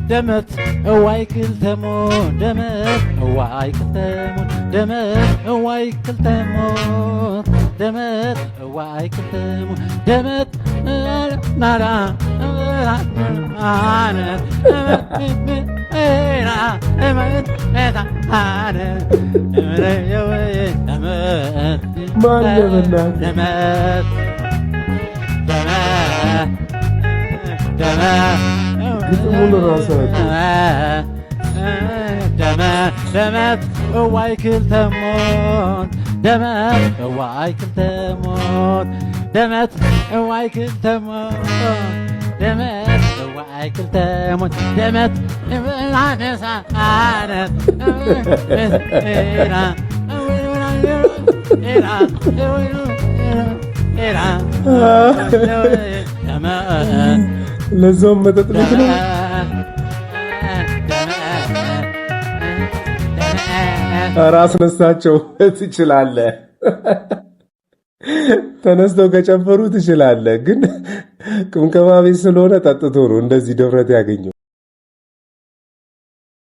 دمت واي كلتمون دمت واي كلتمون دمت واي كلتمون دمت واي كلتمون دمت نارا ግጥሙን ራሳቸው دمت واي كلتمون دمت واي كلتمون دمت واي كلتمون دمت واي كلتمون دمت ለዛውም መጠጥ ቤት ነው። ኧረ አስነሳቸው። ትችላለህ፣ ተነስተው ከጨፈሩ ትችላለህ። ግን ቅምቀማ ቤት ስለሆነ ጠጥቶ ነው እንደዚህ ድፍረት ያገኘው።